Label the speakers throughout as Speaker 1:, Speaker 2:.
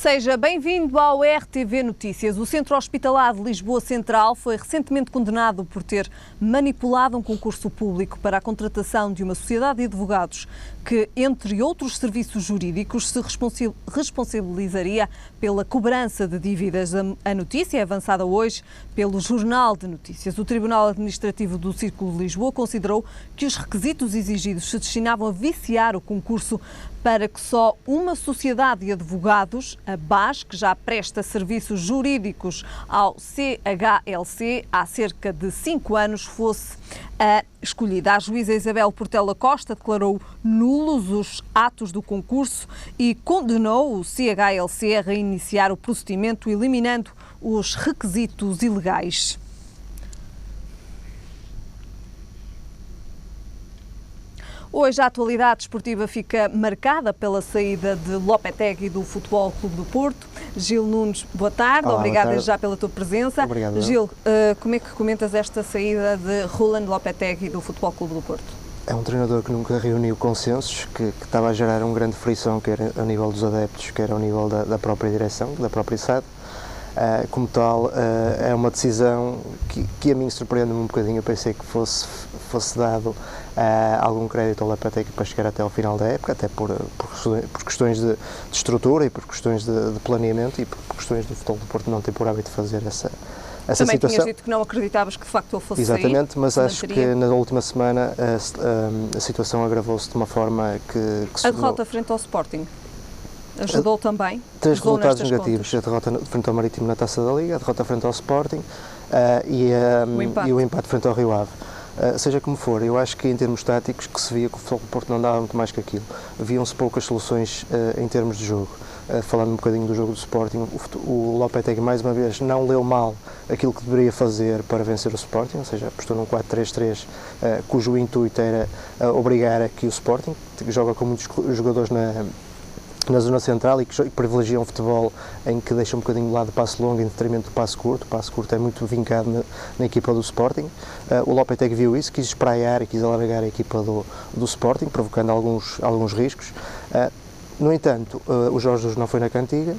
Speaker 1: Seja bem-vindo ao RTV Notícias. O Centro Hospitalar de Lisboa Central foi recentemente condenado por ter manipulado um concurso público para a contratação de uma sociedade de advogados que, entre outros serviços jurídicos, se responsabilizaria pela cobrança de dívidas. A notícia é avançada hoje pelo Jornal de Notícias. O Tribunal Administrativo do Círculo de Lisboa considerou que os requisitos exigidos se destinavam a viciar o concurso para que só uma sociedade de advogados, a BAS, que já presta serviços jurídicos ao CHLC há cerca de 5 anos, fosse a escolhida. A juíza Isabel Portela Costa declarou nulos os atos do concurso e condenou o CHLC a reiniciar o procedimento, eliminando os requisitos ilegais. Hoje a atualidade desportiva fica marcada pela saída de Lopetegui do Futebol Clube do Porto. Gil Nunes, boa tarde.
Speaker 2: Olá,
Speaker 1: Obrigada
Speaker 2: boa tarde.
Speaker 1: Já pela tua presença.
Speaker 2: Obrigado.
Speaker 1: Gil, como é que comentas esta saída de Roland Lopetegui do Futebol Clube do Porto?
Speaker 2: É um treinador que nunca reuniu consensos, que estava a gerar um grande frição, quer ao nível dos adeptos, quer ao nível da própria direção, da própria SAD. Como tal, é uma decisão que a mim surpreende-me um bocadinho. Eu pensei que fosse dado algum crédito ao Lopetegui para chegar até ao final da época, até por questões de estrutura e por questões de planeamento e por questões do Futebol do Porto não ter por hábito de fazer essa
Speaker 1: Também
Speaker 2: situação.
Speaker 1: tinhas dito que não acreditavas que de facto ele fosse
Speaker 2: Exatamente,
Speaker 1: sair,
Speaker 2: mas acho que na última semana a situação agravou-se de uma forma que
Speaker 1: a derrota frente ao Sporting ajudou também?
Speaker 2: 3
Speaker 1: Ajudou
Speaker 2: resultados
Speaker 1: nestas
Speaker 2: negativos:
Speaker 1: contas?
Speaker 2: a derrota frente ao Marítimo na Taça da Liga, a derrota frente ao Sporting e o empate frente ao Rio Ave. Seja como for, eu acho que em termos táticos que se via que o Futebol do Porto não dava muito mais que aquilo. Viam-se poucas soluções em termos de jogo. Falando um bocadinho do jogo do Sporting, o Lopetegui mais uma vez não leu mal aquilo que deveria fazer para vencer o Sporting, ou seja, apostou num 4-3-3 cujo intuito era obrigar a que o Sporting, que joga com muitos jogadores na zona central e que privilegia um futebol em que deixa um bocadinho de lado o passe longo em detrimento do passe curto. O passe curto é muito vincado na equipa do Sporting. O Lopetegui viu isso, quis espraiar e quis alargar a equipa do Sporting, provocando alguns riscos. No entanto, o Jorge Jesus não foi na cantiga,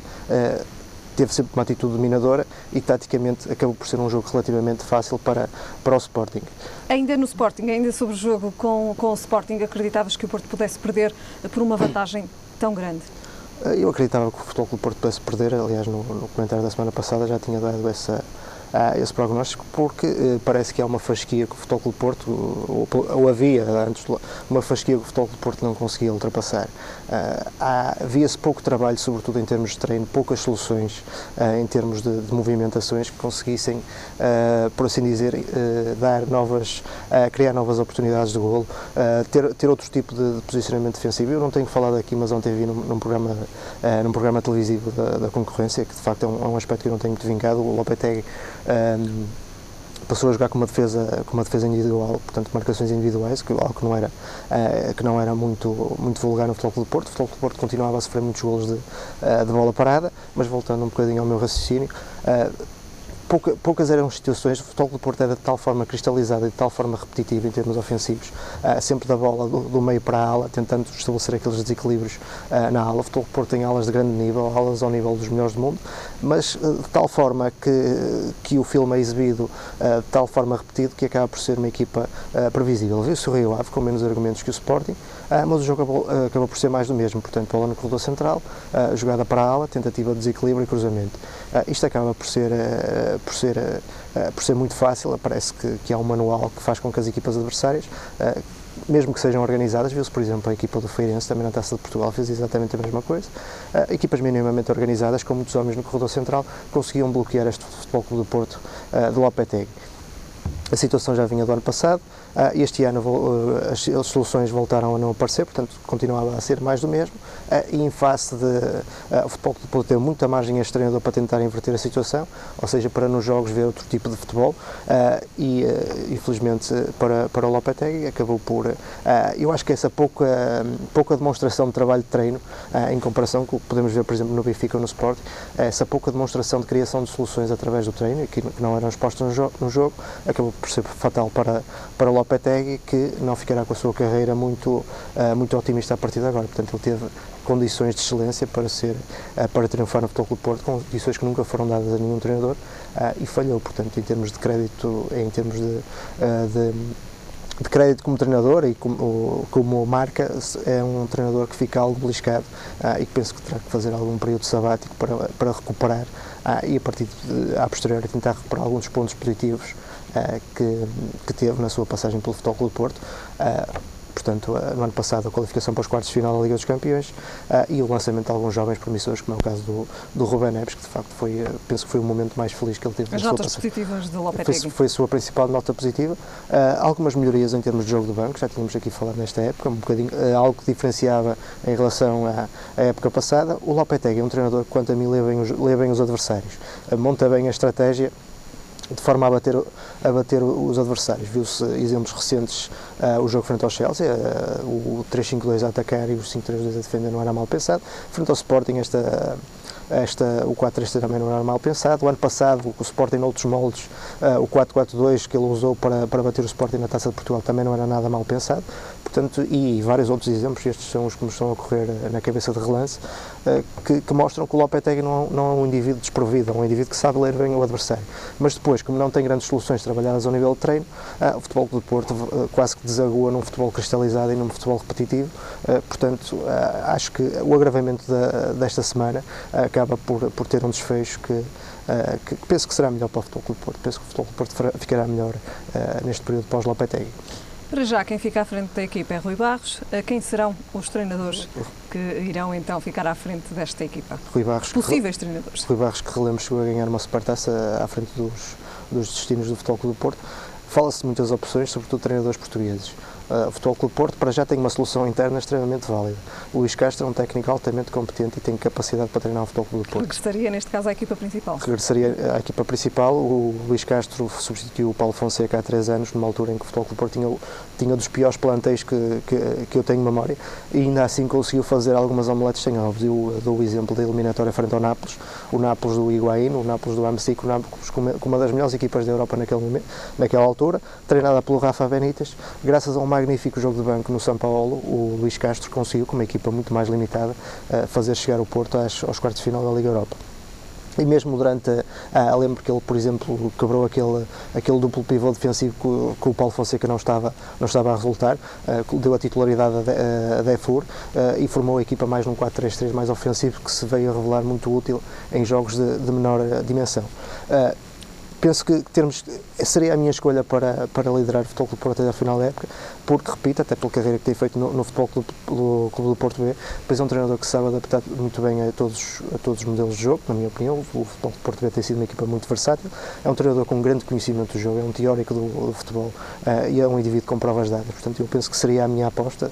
Speaker 2: teve sempre uma atitude dominadora e taticamente acabou por ser um jogo relativamente fácil para o Sporting.
Speaker 1: Ainda no Sporting, ainda sobre o jogo com o Sporting, acreditavas que o Porto pudesse perder por uma vantagem tão grande?
Speaker 2: Eu acreditava que o Futebol Clube do Porto pudesse perder. Aliás, no comentário da semana passada já tinha dado esse prognóstico, porque parece que há uma fasquia que o Futebol Clube do Porto, ou havia antes, uma fasquia que o Futebol Clube do Porto não conseguia ultrapassar. Havia-se pouco trabalho, sobretudo em termos de treino, poucas soluções em termos de movimentações que conseguissem, por assim dizer, criar novas oportunidades de golo, ter outro tipo de posicionamento defensivo. Eu não tenho falado aqui, mas ontem vi num programa televisivo da concorrência, que de facto é um aspecto que eu não tenho muito vincado. O Lopetegui passou a jogar com uma defesa individual, portanto marcações individuais, algo que não era muito vulgar no Futebol Clube do Porto. O Futebol Clube do Porto continuava a sofrer muitos golos de bola parada, mas voltando um bocadinho ao meu raciocínio, poucas eram as situações. O Futebol Clube do Porto era de tal forma cristalizado e de tal forma repetitivo em termos ofensivos, sempre da bola do meio para a ala, tentando estabelecer aqueles desequilíbrios na ala. O Futebol Clube do Porto tem alas de grande nível, alas ao nível dos melhores do mundo, mas de tal forma que o filme é exibido de tal forma repetido que acaba por ser uma equipa previsível. Viu-se o Rio Ave com menos argumentos que o Sporting, mas o jogo acabou por ser mais do mesmo. Portanto, bola no corredor central, jogada para a ala, tentativa de desequilíbrio e cruzamento. Isto acaba por ser muito fácil. Parece que há um manual que faz com que as equipas adversárias, mesmo que sejam organizadas, viu-se por exemplo a equipa do Feirense também na Taça de Portugal fez exatamente a mesma coisa. Equipas minimamente organizadas, com muitos homens no corredor central, conseguiam bloquear este Futebol Clube do Porto do Lopetegui. A situação já vinha do ano passado, este ano as soluções voltaram a não aparecer, portanto continuava a ser mais do mesmo, e em face o Futebol Clube do Porto ter muita margem a este treinador para tentar inverter a situação, ou seja, para nos jogos ver outro tipo de futebol, e infelizmente para o Lopetegui acabou por, eu acho que essa pouca demonstração de trabalho de treino, em comparação com o que podemos ver, por exemplo, no Benfica ou no Sporting, essa pouca demonstração de criação de soluções através do treino, que não eram expostas no jogo, acabou por ser fatal para o Lopetegui, que não ficará com a sua carreira muito otimista a partir de agora. Portanto, ele teve condições de excelência para triunfar no Futebol Clube do Porto, condições que nunca foram dadas a nenhum treinador, e falhou. Portanto, em termos de crédito, em termos de crédito como treinador e como marca, é um treinador que fica algo beliscado, e que penso que terá que fazer algum período sabático para recuperar, e a partir a posteriori tentar recuperar alguns pontos positivos que teve na sua passagem pelo Futebol Clube do Porto. Portanto, no ano passado, a qualificação para os quartos de final da Liga dos Campeões, e o lançamento de alguns jovens promissores, como é o caso do Rubén Neves, que de facto penso que foi o momento mais feliz que ele teve.
Speaker 1: As notas positivas do Lopetegui.
Speaker 2: Foi a sua principal nota positiva. Algumas melhorias em termos de jogo do banco, já tínhamos aqui falado nesta época, um bocadinho, algo que diferenciava em relação à época passada. O Lopetegui é um treinador que, quanto a mim, lê bem os adversários, monta bem a estratégia de forma a bater os adversários. Viu-se exemplos recentes, o jogo frente ao Chelsea, o 3-5-2 a atacar e o 5-3-2 a defender não era mal pensado. Frente ao Sporting, o 4-3-3 também não era mal pensado. O ano passado, o Sporting noutros moldes, o 4-4-2 que ele usou para bater o Sporting na Taça de Portugal também não era nada mal pensado. Portanto, e vários outros exemplos, estes são os que me estão a ocorrer na cabeça de relance, que mostram que o Lopetegui não é um indivíduo desprovido, é um indivíduo que sabe ler bem o adversário. Mas depois, como não tem grandes soluções trabalhadas ao nível de treino, o Futebol Clube do Porto quase que desagua num futebol cristalizado e num futebol repetitivo. Portanto, acho que o agravamento desta semana acaba por ter um desfecho que penso que será melhor para o Futebol Clube do Porto. Penso que o Futebol Clube do Porto ficará melhor neste período pós-Lopetegui.
Speaker 1: Para já, quem fica à frente da equipa é Rui Barros. Quem serão os treinadores que irão então ficar à frente desta equipa?
Speaker 2: Rui Barros,
Speaker 1: possíveis treinadores.
Speaker 2: Rui Barros, que relembro, chegou a ganhar uma supertaça à frente dos destinos do Futebol Clube do Porto. Fala-se de muitas opções, sobretudo treinadores portugueses. O Futebol Clube do Porto, para já, tem uma solução interna extremamente válida. O Luís Castro é um técnico altamente competente e tem capacidade para treinar o Futebol Clube do Porto.
Speaker 1: Regressaria, neste caso, à equipa principal?
Speaker 2: Regressaria à equipa principal. O Luís Castro substituiu o Paulo Fonseca há 3 anos, numa altura em que o Futebol Clube do Porto tinha dos piores plantéis que eu tenho memória, e ainda assim conseguiu fazer algumas omeletes sem ovos. Eu dou o exemplo da eliminatória frente ao Nápoles, o Nápoles do Higuaín, o Nápoles do Amsic, o Nápoles com uma das melhores equipas da Europa naquela altura, treinada pelo Rafa Benítez. Graças a um magnífico jogo de banco no São Paulo, o Luís Castro conseguiu, com uma equipa muito mais limitada, fazer chegar o Porto aos quartos de final da Liga Europa. E mesmo durante, lembro que ele, por exemplo, quebrou aquele duplo pivô defensivo que o Paulo Fonseca não estava a resultar, deu a titularidade a Defur, e formou a equipa mais num 4-3-3 mais ofensivo, que se veio a revelar muito útil em jogos de menor dimensão. Penso que seria a minha escolha para liderar o Futebol Clube do Porto até ao final da época, porque, repito, até pela carreira que tem feito no Futebol Clube do Porto B, depois é um treinador que sabe adaptar muito bem a todos os modelos de jogo, na minha opinião. O Futebol do Porto B tem sido uma equipa muito versátil, é um treinador com um grande conhecimento do jogo, é um teórico do futebol, e é um indivíduo com provas dadas. Portanto, eu penso que seria a minha aposta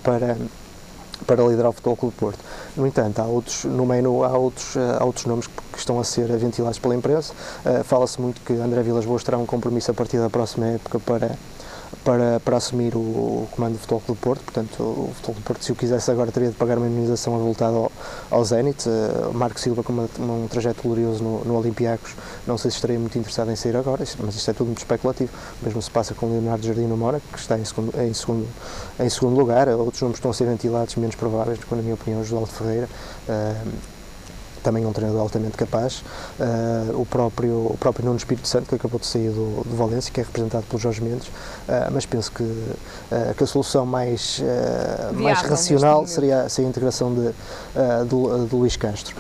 Speaker 2: para liderar o Futebol Clube do Porto. No entanto, há outros nomes que estão a ser ventilados pela imprensa. Fala-se muito que André Vilas-Boas terá um compromisso a partir da próxima época para assumir o comando do Futebol Clube do Porto. Portanto, o Futebol Clube do Porto, se o quisesse agora, teria de pagar uma indemnização avultada ao Zenit. Marco Silva, com um trajeto glorioso no Olympiacos, não sei se estaria muito interessado em sair agora, mas isto é tudo muito especulativo. O mesmo se passa com o Leonardo Jardim no Mónaco, que está em segundo lugar. Outros nomes estão a ser ventilados, menos prováveis, na minha opinião, o João Ferreira, também é um treinador altamente capaz, o próprio Nuno Espírito Santo, que acabou de sair do Valência, que é representado pelo Jorge Mendes, mas penso que a solução mais racional seria a integração de Luís Castro.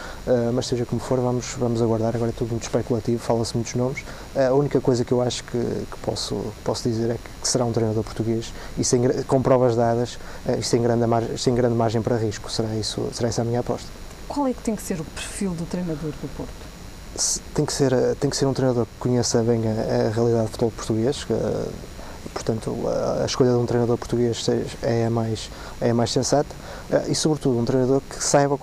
Speaker 2: Mas seja como for, vamos aguardar. Agora é tudo muito especulativo, fala-se muitos nomes. A única coisa que eu acho que posso dizer é que será um treinador português e com provas dadas e sem grande margem para risco. Será essa a minha aposta.
Speaker 1: Qual é que tem que ser o perfil do treinador do Porto?
Speaker 2: Tem que ser um treinador que conheça bem a realidade do futebol português. Portanto, a escolha de um treinador português é a mais sensata, e, sobretudo, um treinador que saiba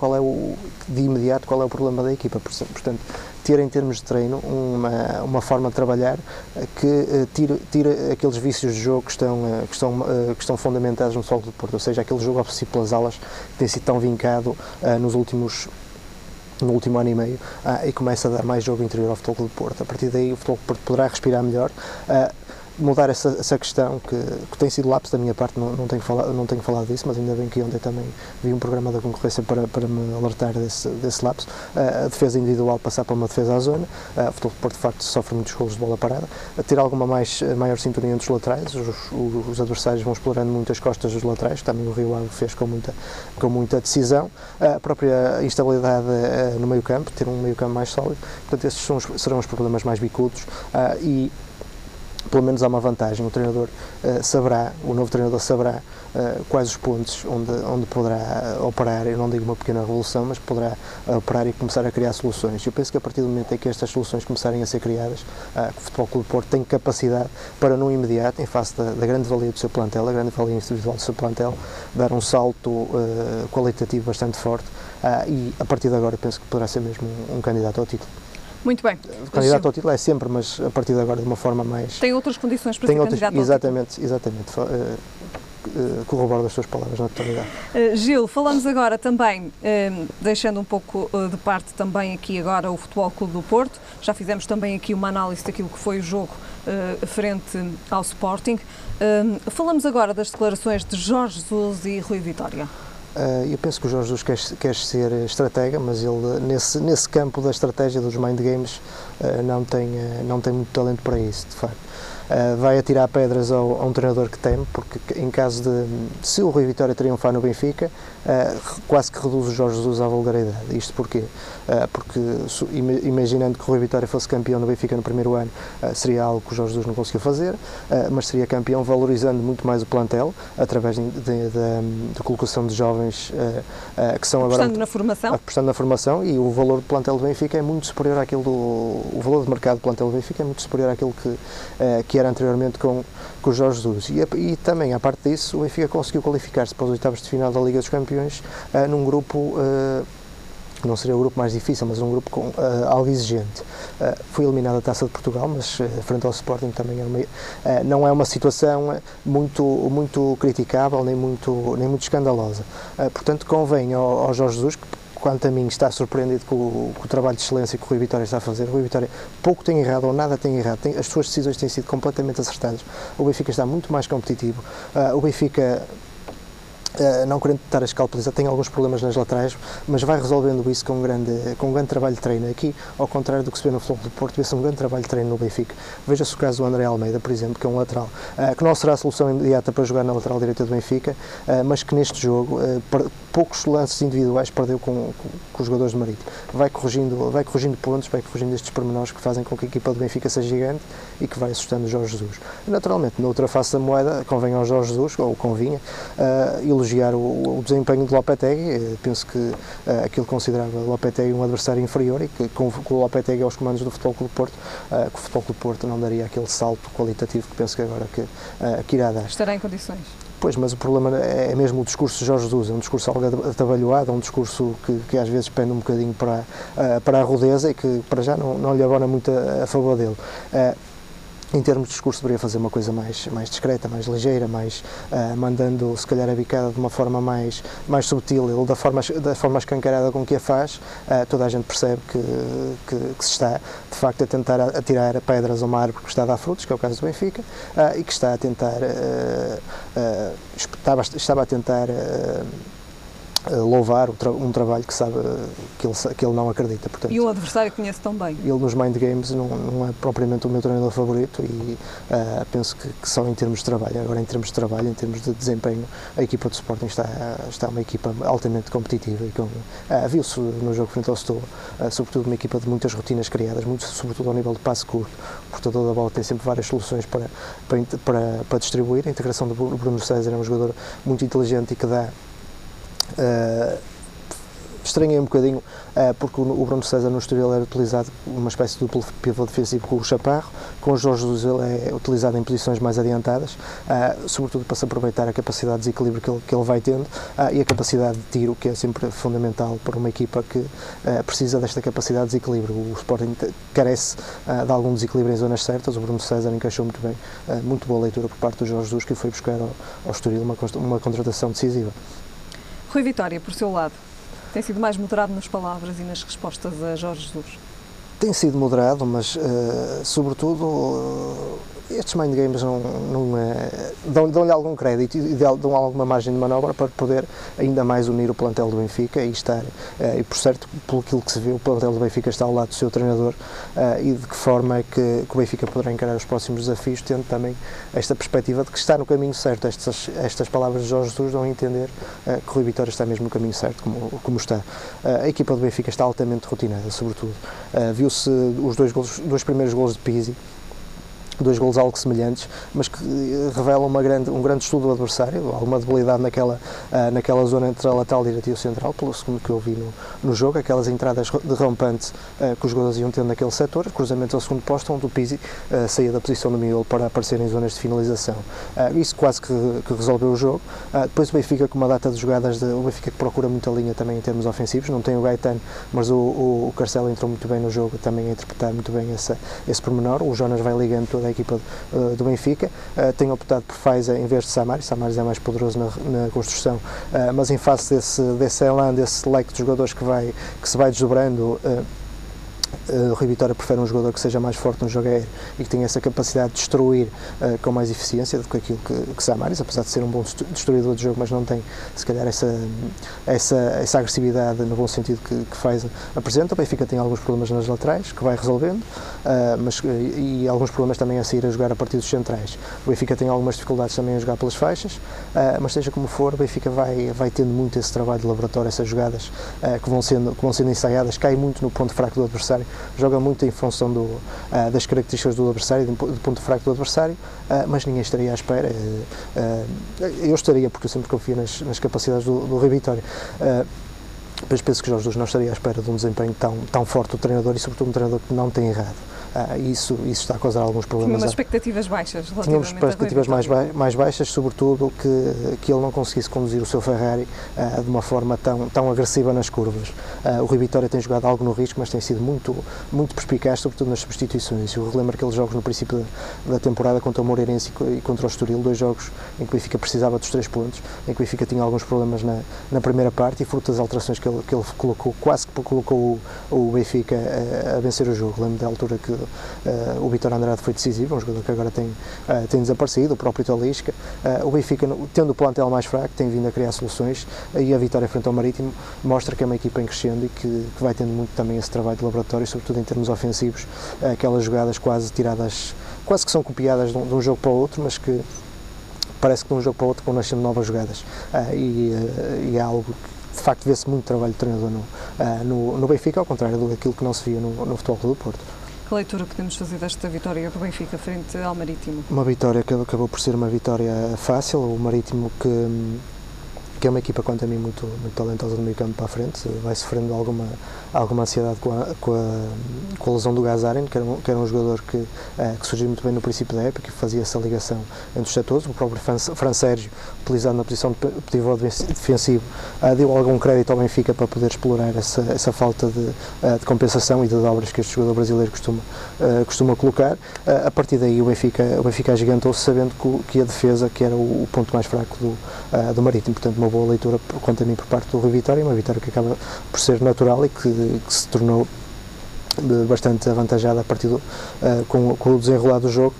Speaker 2: de imediato qual é o problema da equipa. Portanto, ter em termos de treino uma forma de trabalhar que tire aqueles vícios de jogo que estão fundamentados no Futebol Clube do Porto, ou seja, aquele jogo obsessivo pelas alas que tem sido tão vincado no último ano e meio, e começa a dar mais jogo interior ao Futebol Clube do Porto. A partir daí o Futebol Clube do Porto poderá respirar melhor, mudar essa questão que tem sido lapso da minha parte, não tenho falado disso, mas ainda bem que ontem também vi um programa da concorrência para me alertar desse lapso. A defesa individual passar para uma defesa à zona, o Futebol do Porto de facto sofre muitos golos de bola parada, ter alguma maior sintonia entre os laterais, os adversários vão explorando muito as costas dos laterais, que também o Rio Ave fez com muita decisão, a própria instabilidade no meio campo, ter um meio campo mais sólido, portanto esses serão os problemas mais bicudos e pelo menos há uma vantagem, o novo treinador saberá quais os pontos onde poderá operar, eu não digo uma pequena revolução, mas poderá operar e começar a criar soluções. Eu penso que a partir do momento em que estas soluções começarem a ser criadas, o Futebol Clube do Porto tem capacidade para no imediato, em face da grande valia do seu plantel, a grande valia individual do seu plantel, dar um salto qualitativo bastante forte e a partir de agora penso que poderá ser mesmo um candidato ao título.
Speaker 1: Muito bem.
Speaker 2: O candidato ao título é sempre, mas a partir de agora de uma forma mais...
Speaker 1: Tem outras condições para ser candidato ao
Speaker 2: título. Exatamente. Corroboro das suas palavras na totalidade.
Speaker 1: Gil, falamos agora também, deixando um pouco de parte também aqui agora o Futebol Clube do Porto, já fizemos também aqui uma análise daquilo que foi o jogo frente ao Sporting. Falamos agora das declarações de Jorge Jesus e Rui Vitória.
Speaker 2: Eu penso que o Jorge Jesus quer ser estratega, mas ele nesse campo da estratégia dos mind games não tem muito talento para isso, de facto. Vai atirar pedras a um treinador que teme, porque em caso se o Rui Vitória triunfar no Benfica, quase que reduz o Jorge Jesus à vulgaridade. Isto porquê? Porque imaginando que o Rui Vitória fosse campeão no Benfica no primeiro ano, seria algo que o Jorge Jesus não conseguiu fazer, mas seria campeão valorizando muito mais o plantel, através da colocação de jovens que são agora... Apostando na formação, e o valor do plantel do Benfica é muito superior àquilo o valor de mercado do plantel do Benfica é muito superior àquilo que era anteriormente com o Jorge Jesus. E também, à parte disso, o Benfica conseguiu qualificar-se para os oitavos de final da Liga dos Campeões num grupo, não seria o grupo mais difícil, mas um grupo algo exigente. Foi eliminado da Taça de Portugal, mas frente ao Sporting também não é uma situação muito criticável, nem muito escandalosa. Portanto, convém ao Jorge Jesus, que quanto a mim está surpreendido com o trabalho de excelência que o Rui Vitória está a fazer. O Rui Vitória pouco tem errado ou nada tem errado, as suas decisões têm sido completamente acertadas. O Benfica está muito mais competitivo, o Benfica, não querendo estar a escalpelizar, tem alguns problemas nas laterais, mas vai resolvendo isso com um grande trabalho de treino. Aqui, ao contrário do que se vê no Futebol do Porto, vê-se um grande trabalho de treino no Benfica. Veja-se o caso do André Almeida, por exemplo, que é um lateral, que não será a solução imediata para jogar na lateral direita do Benfica, mas que neste jogo, poucos lances individuais perdeu com os jogadores do Marítimo. Vai corrigindo pontos, vai corrigindo estes pormenores que fazem com que a equipa do Benfica seja gigante e que vai assustando o Jorge Jesus. Naturalmente, na outra face da moeda, convém ao Jorge Jesus, ou convinha, elogiar o desempenho de Lopetegui. Penso que aquilo considerava o Lopetegui um adversário inferior e que com o Lopetegui aos comandos do Futebol Clube do Porto, que o Futebol Clube do Porto não daria aquele salto qualitativo que penso que agora que irá dar.
Speaker 1: Estará em condições.
Speaker 2: Pois, mas o problema é mesmo o discurso de Jorge Jesus, é um discurso algo atabalhoado, é um discurso que às vezes pende um bocadinho para a rudeza e que para já não lhe abona muito a favor dele. Em termos de discurso, deveria fazer uma coisa mais discreta, mais ligeira, mandando se calhar a bicada de uma forma mais subtil. Ele, da forma escancarada com que a faz, toda a gente percebe que se está de facto a tentar atirar pedras a uma árvore que está a dar frutos, que é o caso do Benfica, e que está a tentar estava a tentar louvar um trabalho que sabe que ele não acredita. Portanto,
Speaker 1: e o adversário conhece tão bem.
Speaker 2: Ele nos mind games não é propriamente o meu treinador favorito e penso que só em termos de trabalho. Agora, em termos de trabalho, em termos de desempenho, a equipa do Sporting está uma equipa altamente competitiva e viu-se no jogo frente ao Setúbal, sobretudo uma equipa de muitas rotinas criadas, sobretudo ao nível de passe curto. O portador da bola tem sempre várias soluções para distribuir. A integração do Bruno César é um jogador muito inteligente e que dá estranhei um bocadinho porque o Bruno César no Estoril era utilizado uma espécie de duplo pivô defensivo com o Chaparro, com o Jorge Jesus ele é utilizado em posições mais adiantadas, sobretudo para se aproveitar a capacidade de desequilíbrio que ele vai tendo e a capacidade de tiro, que é sempre fundamental para uma equipa que precisa desta capacidade de desequilíbrio. O Sporting carece de algum desequilíbrio em zonas certas. O Bruno César encaixou muito bem, muito boa leitura por parte do Jorge Jesus, que foi buscar ao Estoril uma contratação decisiva.
Speaker 1: Rui Vitória, por seu lado, tem sido mais moderado nas palavras e nas respostas a Jorge Jesus?
Speaker 2: Tem sido moderado, mas sobretudo estes mind games dão-lhe algum crédito e dão alguma margem de manobra para poder ainda mais unir o plantel do Benfica e estar, e por certo, pelo que se vê, o plantel do Benfica está ao lado do seu treinador, e de que forma é que o Benfica poderá encarar os próximos desafios, tendo também esta perspectiva de que está no caminho certo. Estas palavras de Jorge Jesus dão a entender que o Rui Vitória está mesmo no caminho certo, como está. A equipa do Benfica está altamente rotinada, sobretudo. Viu-se os dois primeiros golos de Pizzi, 2 golos algo semelhantes, mas que revelam um grande estudo do adversário, alguma debilidade naquela zona entre a lateral direita e o central, pelo segundo que eu vi no jogo, aquelas entradas de rompante que os jogadores iam tendo naquele setor, cruzamento ao segundo posto, onde o Pizzi saía da posição do miolo para aparecer em zonas de finalização. Isso quase que resolveu o jogo. Depois o Benfica, com uma data de jogadas, o Benfica que procura muita linha também em termos ofensivos, não tem o Gaetano, mas o Carcelo entrou muito bem no jogo, também a interpretar muito bem esse pormenor. O Jonas vai ligando toda a equipa do Benfica, tem optado por Faiza em vez de Samaris. Samaris é mais poderoso na construção, mas em face desse elan, desse leque de jogadores que se vai desdobrando, o Rui Vitória prefere um jogador que seja mais forte no jogo aéreo e que tenha essa capacidade de destruir com mais eficiência do que aquilo que Samaris, apesar de ser um bom destruidor de jogo, mas não tem, se calhar, essa agressividade no bom sentido que Faiza apresenta. O Benfica tem alguns problemas nas laterais, que vai resolvendo, e alguns problemas também a sair a jogar a partir dos centrais. O Benfica tem algumas dificuldades também a jogar pelas faixas, mas seja como for, o Benfica vai tendo muito esse trabalho de laboratório, essas jogadas que vão sendo ensaiadas, cai muito no ponto fraco do adversário, joga muito em função das características do adversário, do ponto fraco do adversário, mas ninguém estaria à espera. Eu estaria, porque eu sempre confio nas capacidades do Rui Vitória, mas penso que Jorge Jesus não estaria à espera de um desempenho tão forte do treinador, e sobretudo um treinador que não tem errado. Isso está a causar alguns problemas.
Speaker 1: Tinha umas expectativas baixas relativamente.
Speaker 2: Tínhamos expectativas mais baixas, sobretudo que ele não conseguisse conduzir o seu Ferrari de uma forma tão agressiva nas curvas. O Rui Vitória tem jogado algo no risco, mas tem sido muito perspicaz, sobretudo nas substituições. Eu relembro aqueles jogos no princípio da temporada contra o Moreirense e contra o Estoril, 2 jogos em que o Benfica precisava dos 3 pontos, em que o Benfica tinha alguns problemas na primeira parte, e fruto das alterações que ele colocou, quase que colocou o Benfica a vencer o jogo. Lembro da altura que o Vítor Andrade foi decisivo, um jogador que agora tem desaparecido, o próprio Talisca. O Benfica, tendo o plantel mais fraco, tem vindo a criar soluções, e a vitória frente ao Marítimo mostra que é uma equipa em crescendo e que vai tendo muito também esse trabalho de laboratório, sobretudo em termos ofensivos, aquelas jogadas quase que são copiadas de um jogo para o outro, mas que parece que de um jogo para o outro vão nascendo novas jogadas, e é algo que de facto vê-se muito trabalho de treinador no Benfica, ao contrário daquilo que não se via no Futebol Clube do Porto.
Speaker 1: Que leitura podemos fazer desta vitória do Benfica frente ao Marítimo?
Speaker 2: Uma vitória que acabou por ser uma vitória fácil. O Marítimo, que é uma equipa, quanto a mim, muito talentosa do meio campo para a frente, vai sofrendo alguma ansiedade com a lesão do Gazzarri, que era um jogador que surgiu muito bem no princípio da época, que fazia essa ligação entre os setores. O próprio Fran Sérgio, utilizado na posição de pivô defensivo, deu algum crédito ao Benfica para poder explorar essa falta de compensação e de dobras que este jogador brasileiro costuma colocar. A partir daí o Benfica agigantou-se, sabendo que a defesa que era o ponto mais fraco do Marítimo. Portanto, uma boa leitura, quanto a mim, por parte do Rui Vitória, uma vitória que acaba por ser natural e que se tornou bastante avantajada a partir com o desenrolar do jogo.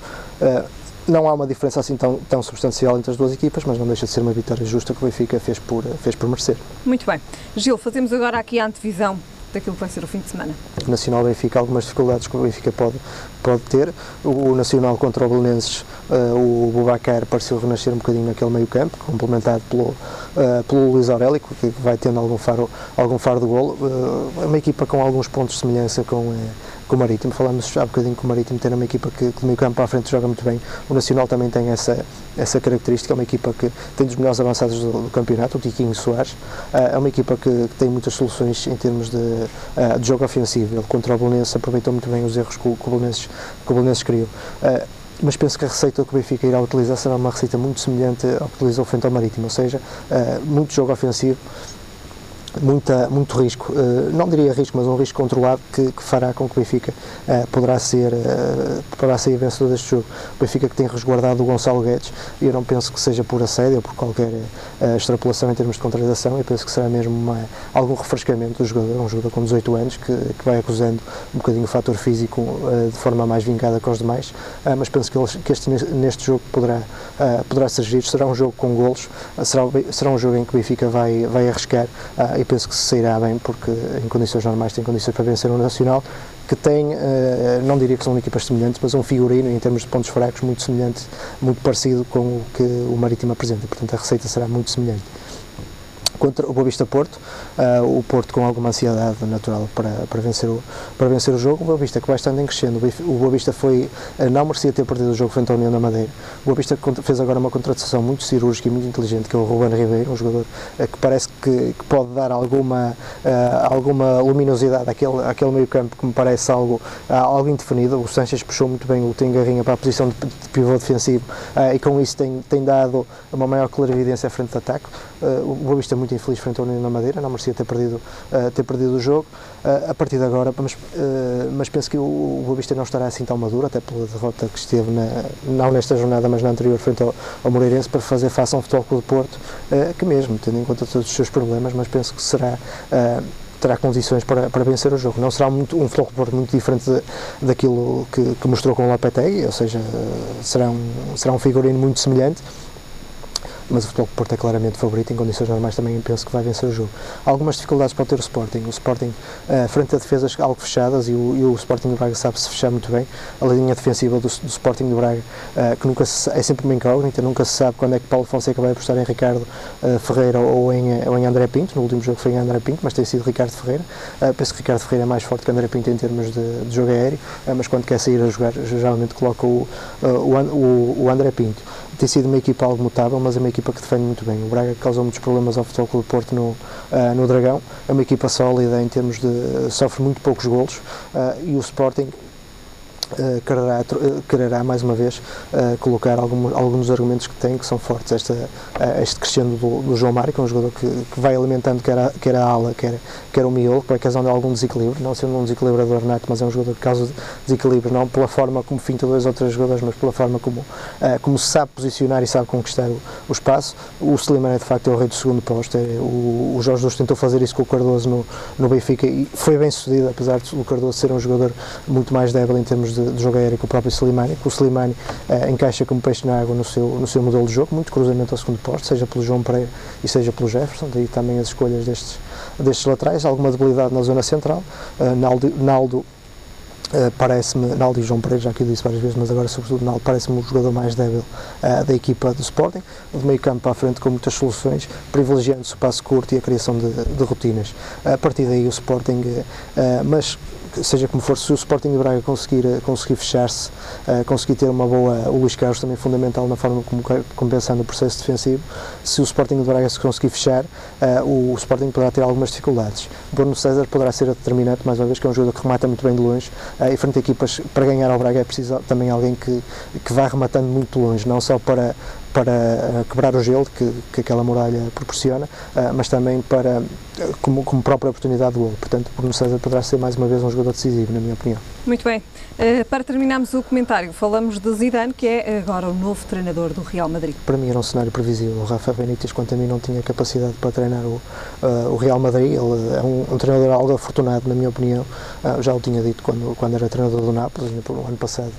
Speaker 2: Não há uma diferença assim tão substancial entre as duas equipas, mas não deixa de ser uma vitória justa que o Benfica fez por merecer.
Speaker 1: Muito bem. Gil, fazemos agora aqui a antevisão daquilo que vai ser o fim de semana.
Speaker 2: O Nacional Benfica, algumas dificuldades que o Benfica pode ter. O Nacional contra o Belenenses, o Boubacar pareceu renascer um bocadinho naquele meio campo, complementado pelo Luís Aurélio, que vai tendo algum faro de golo. É uma equipa com alguns pontos de semelhança com o Marítimo. Falámos há bocadinho que o Marítimo tem uma equipa que do meio campo para a frente joga muito bem. O Nacional também tem essa característica, é uma equipa que tem dos melhores avançados do campeonato, o Tiquinho Soares. É uma equipa que tem muitas soluções em termos de jogo ofensivo. Ele contra o Belenenses aproveitou muito bem os erros que o Belenenses criou. Mas penso que a receita que o Benfica irá utilizar será uma receita muito semelhante ao que utilizou frente ao Marítimo, ou seja, muito jogo ofensivo, muito risco, não diria risco, mas um risco controlado que fará com que o Benfica poderá sair vencedor deste jogo. O Benfica que tem resguardado o Gonçalo Guedes, e eu não penso que seja por assédio ou por qualquer extrapolação em termos de contratação, eu penso que será mesmo algum refrescamento do jogador, um jogador com 18 anos que vai acusando um bocadinho o fator físico de forma mais vincada que os demais, mas penso que neste jogo poderá ser giro. Será um jogo com golos, será um jogo em que o Benfica vai arriscar, e penso que se sairá bem, porque em condições normais tem condições para vencer o Nacional, que tem, não diria que são equipas semelhantes, mas um figurino em termos de pontos fracos muito semelhante, muito parecido com o que o Marítimo apresenta, portanto a receita será muito semelhante. Contra o Boa Vista Porto, o Porto com alguma ansiedade natural para vencer o jogo. O Boa Vista que vai estando em crescendo. O Boa Vista não merecia ter perdido o jogo frente ao União da Madeira. O Boa Vista fez agora uma contratação muito cirúrgica e muito inteligente, que é o Ruben Ribeiro, um jogador que parece que pode dar alguma luminosidade àquele meio campo, que me parece algo indefinido. O Sanches puxou muito bem o Tengarrinha para a posição de pivô defensivo, e com isso tem dado uma maior clarividência à frente de ataque. O Boa Vista é muito infeliz frente ao União da Madeira, não merecia ter perdido o jogo a partir de agora, mas penso que o Boa Vista não estará assim tão maduro, até pela derrota que esteve não nesta jornada, mas na anterior, frente ao Moreirense, para fazer face a um Futebol Clube de Porto, que mesmo, tendo em conta todos os seus problemas, mas penso que terá condições para vencer o jogo. Não será um Futebol Clube de Porto muito diferente daquilo que mostrou com o Lopetegui, ou seja, será um figurino muito semelhante, mas o Futebol Clube de Porto é claramente favorito. Em condições normais também penso que vai vencer o jogo. Algumas dificuldades pode ter o Sporting, frente a defesas algo fechadas, e o Sporting de Braga sabe se fechar muito bem. A linha defensiva do Sporting de Braga, que é sempre uma incógnita, nunca se sabe quando é que Paulo Fonseca vai apostar em Ricardo Ferreira ou em André Pinto. No último jogo foi em André Pinto, mas tem sido Ricardo Ferreira. Penso que Ricardo Ferreira é mais forte que André Pinto em termos de jogo aéreo, mas quando quer sair a jogar, geralmente coloca o André Pinto. Tem sido uma equipa algo mutável, mas é uma equipa que defende muito bem. O Braga causou muitos problemas ao Futebol Clube de Porto no Dragão. É uma equipa sólida em termos sofre muito poucos golos, e o Sporting quererá mais uma vez colocar alguns argumentos que tem, que são fortes. Este crescendo do João Mário, que é um jogador que vai alimentando quer a ala, quer o miolo, que vai causando algum desequilíbrio, não sendo um desequilibrador nato, mas é um jogador que causa desequilíbrio, não pela forma como finta dois ou três jogadores, mas pela forma como se sabe posicionar e sabe conquistar o espaço. O Slimani, de facto, é o rei do segundo posto. O Jorge Jesus tentou fazer isso com o Cardoso no Benfica, e foi bem sucedido, apesar do Cardoso ser um jogador muito mais débil em termos de jogo aéreo que o próprio Slimani. O Slimani encaixa como peixe na água no seu modelo de jogo, muito cruzamento ao segundo posto, seja pelo João Pereira e seja pelo Jefferson, daí também as escolhas destes laterais. Alguma debilidade na zona central. Naldo parece-me, Naldo e João Pereira, já aqui eu disse várias vezes, mas agora sobretudo Naldo parece-me o jogador mais débil da equipa do Sporting, de meio campo para a frente com muitas soluções, privilegiando-se o passo curto e a criação de rotinas. A partir daí o Sporting, mas seja como for, se o Sporting de Braga conseguir fechar-se, conseguir ter uma boa, o Luís Carlos também fundamental na forma como compensando o processo defensivo, se o Sporting de Braga se conseguir fechar, o Sporting poderá ter algumas dificuldades. Bruno César poderá ser determinante, mais uma vez, que é um jogador que remata muito bem de longe, e frente a equipas, para ganhar ao Braga é preciso também alguém que vá rematando muito longe, não só para quebrar o gelo que aquela muralha proporciona, mas também como própria oportunidade de golo. Portanto, Bruno César poderá ser mais uma vez um jogador decisivo, na minha opinião.
Speaker 1: Muito bem. Para terminarmos o comentário, falamos de Zidane, que é agora o novo treinador do Real Madrid.
Speaker 2: Para mim era um cenário previsível. O Rafa Benítez, quanto a mim, não tinha capacidade para treinar o Real Madrid. Ele é um treinador algo afortunado, na minha opinião. Já o tinha dito quando era treinador do Nápoles, no ano passado.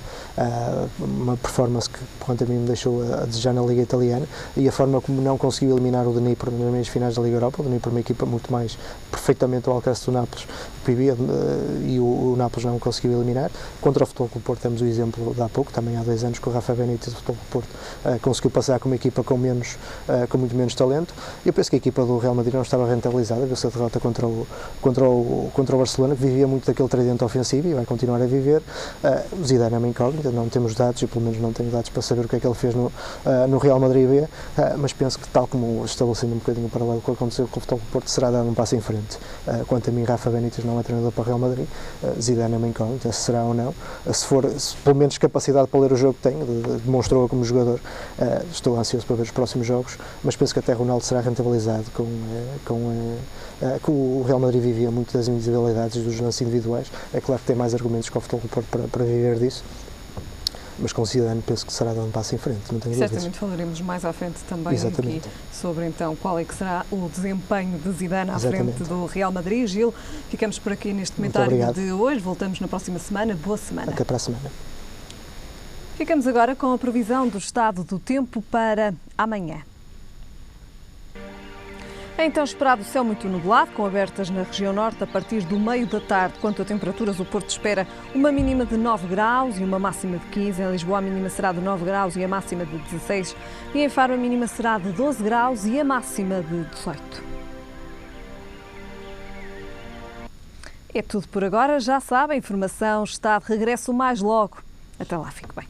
Speaker 2: Uma performance que, quanto a mim, me deixou a desejar na Liga Italiana, e a forma como não conseguiu eliminar o Dnipro nas meias finais da Liga Europa. O Dnipro é uma equipa muito mais perfeitamente ao alcance do Nápoles, e o Nápoles não conseguiu eliminar. Contra o Futebol Clube do Porto temos o exemplo de há pouco, também há 2 anos, que o Rafa Benítez do Futebol Clube do Porto conseguiu passar com uma equipa com muito menos talento. Eu penso que a equipa do Real Madrid não estava rentabilizada, viu-se a derrota contra o Barcelona, que vivia muito daquele tridente ofensivo e vai continuar a viver. O Zidane é uma incógnita, não temos dados, e pelo menos não tenho dados para saber o que é que ele fez no Real Madrid B, mas penso que, tal como estabelecendo um bocadinho o paralelo com o que aconteceu com o Futebol Clube do Porto, será dado um passo em frente. Quanto a mim, Rafa Benítez não é treinador para o Real Madrid. Zidane é uma incógnita, aconteça será ou não. Se pelo menos capacidade para ler o jogo tem, demonstrou-a como jogador, estou ansioso para ver os próximos jogos, mas penso que até Ronaldo será rentabilizado o Real Madrid vivia muito das individualidades e dos lances individuais. É claro que tem mais argumentos que o Futebol Clube do Porto para viver disso, mas com Zidane penso que será dando um passo em frente, não tenho dúvidas.
Speaker 1: Certamente falaremos mais à frente também aqui sobre então qual é que será o desempenho de Zidane à frente do Real Madrid. Gil, ficamos por aqui neste comentário de hoje, voltamos na próxima semana, boa semana.
Speaker 2: Até para a semana.
Speaker 1: Ficamos agora com a previsão do estado do tempo para amanhã. É então esperado céu muito nublado, com abertas na região norte a partir do meio da tarde. Quanto a temperaturas, o Porto espera uma mínima de 9 graus e uma máxima de 15. Em Lisboa, a mínima será de 9 graus e a máxima de 16. E em Faro, a mínima será de 12 graus e a máxima de 18. É tudo por agora. Já sabe, a informação está de regresso mais logo. Até lá, fique bem.